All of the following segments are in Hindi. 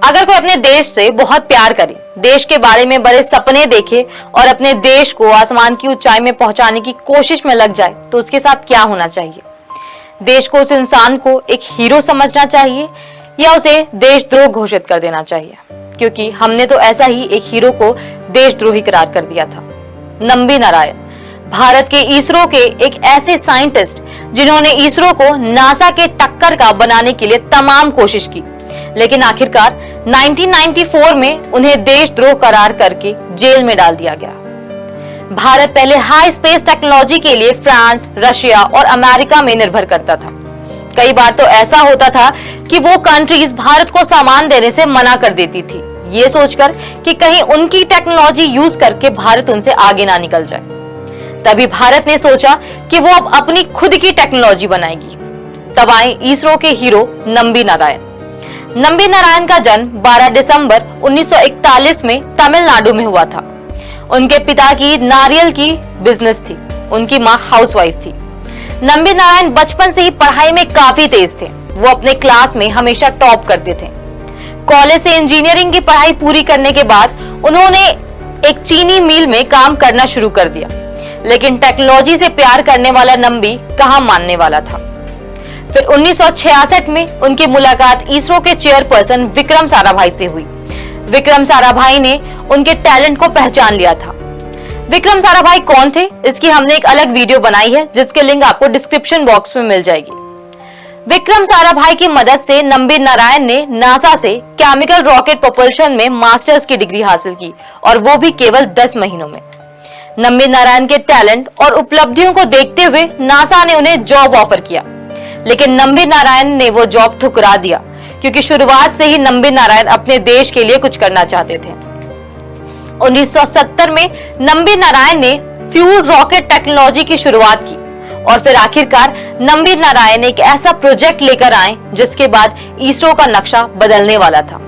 अगर कोई अपने देश से बहुत प्यार करे, देश के बारे में बड़े सपने देखे और अपने देश को आसमान की ऊंचाई में पहुंचाने की कोशिश में लग जाए तो उसके साथ क्या होना चाहिए? देश को उस इंसान को एक हीरो समझना चाहिए या उसे देशद्रोह घोषित कर देना चाहिए? क्योंकि हमने तो ऐसा ही एक हीरो को देशद्रोही करार कर दिया था। नंबी नारायण भारत के इसरो के एक ऐसे साइंटिस्ट जिन्होंने इसरो को नासा के टक्कर का बनाने के लिए तमाम कोशिश की, लेकिन आखिरकार 1994 में उन्हें देशद्रोह करार करके जेल में डाल दिया गया। भारत पहले हाई स्पेस टेक्नोलॉजी के लिए फ्रांस, रशिया और अमेरिका में निर्भर करता था। कई बार तो ऐसा होता था कि वो कंट्रीज भारत को सामान देने से मना कर देती थी, ये सोचकर कि कहीं उनकी टेक्नोलॉजी यूज करके भारत उनसे आगे ना निकल जाए। तभी भारत ने सोचा कि वो अब अपनी खुद की टेक्नोलॉजी बनाएगी। तब आए इसरो के हीरो नंबी नारायण। नंबी नारायण का जन्म 12 दिसंबर 1941 में तमिलनाडु में हुआ था। उनके पिता की नारियल की बिजनेस थी, उनकी मां हाउसवाइफ थी। नंबी नारायण बचपन से ही पढ़ाई में काफी तेज थे। वो अपने क्लास में हमेशा टॉप करते थे। कॉलेज से इंजीनियरिंग की पढ़ाई पूरी करने के बाद उन्होंने एक चीनी मिल में काम करना शुरू कर दिया, लेकिन टेक्नोलॉजी से प्यार करने वाला नंबी कहां मानने वाला था। फिर 1966 में उनकी मुलाकात इसरो के चेयरपर्सन विक्रम साराभाई से हुई। विक्रम साराभाई ने उनके टैलेंट को पहचान लिया था। विक्रम साराभाई कौन थे, इसकी हमने एक अलग वीडियो बनाई है जिसके लिंक आपको डिस्क्रिप्शन बॉक्स में मिल जाएगी। विक्रम साराभाई की मदद से नंबी नारायण ने नासा से केमिकल रॉकेट प्रोपल्शन में मास्टर्स की डिग्री हासिल की, और वो भी केवल 10 महीनों में। नंबी नारायण के टैलेंट और उपलब्धियों को देखते हुए नासा ने उन्हें जॉब ऑफर किया, लेकिन नंबी नारायण ने वो जॉब ठुकरा दिया, क्योंकि शुरुआत से ही नंबी नारायण अपने देश के लिए कुछ करना चाहते थे। 1970 में नंबी नारायण ने फ्यूल रॉकेट टेक्नोलॉजी की शुरुआत की, और फिर आखिरकार नंबी नारायण एक ऐसा प्रोजेक्ट लेकर आए जिसके बाद इसरो का नक्शा बदलने वाला था।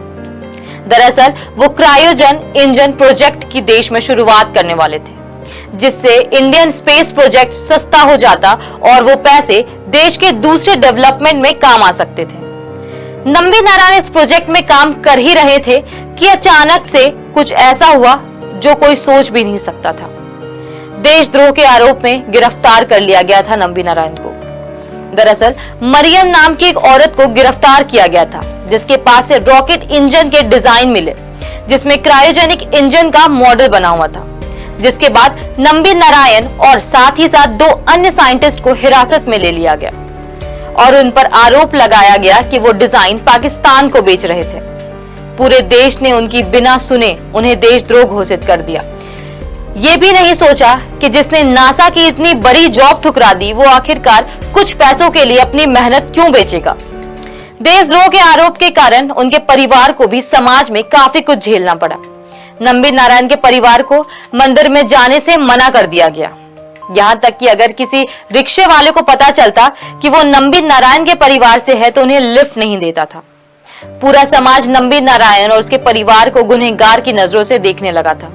दरअसल वो क्रायोजन इंजन प्रोजेक्ट की देश में शुरुआत करने वाले थे, जिससे इंडियन स्पेस प्रोजेक्ट सस्ता हो जाता और वो पैसे देश के दूसरे डेवलपमेंट में काम आ सकते थे। नंबी नारायण इस प्रोजेक्ट में काम कर ही रहे थे कि अचानक से कुछ ऐसा हुआ जो कोई सोच भी नहीं सकता था। देशद्रोह के आरोप में गिरफ्तार कर लिया गया था नंबी नारायण को। दरअसल मरियम नाम की एक औरत को गिरफ्तार किया गया था, जिसके पास से रॉकेट इंजन के डिजाइन मिले, जिसमें क्रायोजेनिक इंजन का मॉडल बना हुआ था। जिसके बाद नंबी नारायण और साथ ही साथ 2 अन्य साइंटिस्ट को हिरासत में ले लिया गया और उन पर आरोप लगाया गया कि वो डिजाइन पाकिस्तान को बेच रहे थे। पूरे देश ने उनकी बिना सुने उन्हें देशद्रोह घोषित कर दिया। ये भी नहीं सोचा कि जिसने नासा की इतनी बड़ी जॉब ठुकरा दी, वो आखिरकार कुछ पैसों के लिए अपनी मेहनत क्यों बेचेगा। देशद्रोह के आरोप के कारण उनके परिवार को भी समाज में काफी कुछ झेलना पड़ा। नंबी नारायण के परिवार को मंदिर में जाने से मना कर दिया गया। यहाँ तक कि अगर किसी रिक्शे वाले को पता चलता कि वो नंबी नारायण के परिवार से है तो उन्हें लिफ्ट नहीं देता था। पूरा समाज नंबी नारायण और उसके परिवार को गुनहगार की नजरों से देखने लगा था।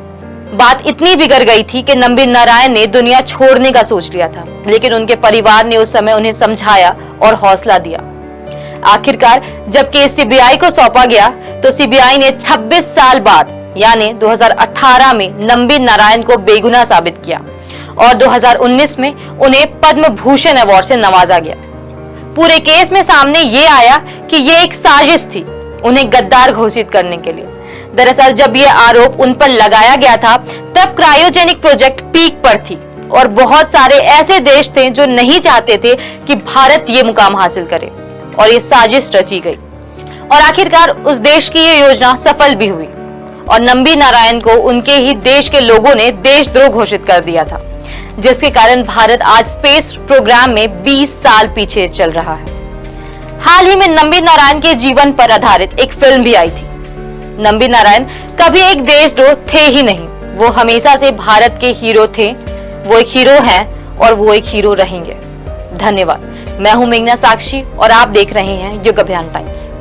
बात इतनी बिगड़ गई थी कि नंबी नारायण ने दुनिया छोड़ने का सोच लिया था, लेकिन उनके परिवार ने उस समय उन्हें समझाया और हौसला दिया। आखिरकार जब केस सीबीआई को सौंपा गया तो सीबीआई ने 26 साल बाद यानी 2018 में नंबी नारायण को बेगुनाह साबित किया और 2019 में उन्हें पद्म भूषण अवार्ड से नवाजा गया। पूरे केस में सामने ये आया कि ये एक साजिश थी उन्हें गद्दार घोषित करने के लिए। दरअसल जब ये आरोप उन पर लगाया गया था तब क्रायोजेनिक प्रोजेक्ट पीक पर थी और बहुत सारे ऐसे देश थे जो नहीं चाहते थे कि भारत ये मुकाम हासिल करे, और ये साजिश रची गई और आखिरकार उस देश की ये योजना सफल भी हुई और नंबी नारायण को उनके ही देश के लोगों ने देशद्रोह घोषित कर दिया था, जिसके कारण भारत आज स्पेस प्रोग्राम में 20 साल पीछे चल रहा है। हाल ही में नंबी नारायण के जीवन पर आधारित एक फिल्म भी आई थी। नंबी नारायण कभी एक देशद्रोह थे ही नहीं, वो हमेशा से भारत के हीरो थे। वो एक हीरो हैं और वो एक हीरो रहेंगे। धन्यवाद। मैं हूं मेघना साक्षी और आप देख रहे हैं युग अभियान टाइम्स।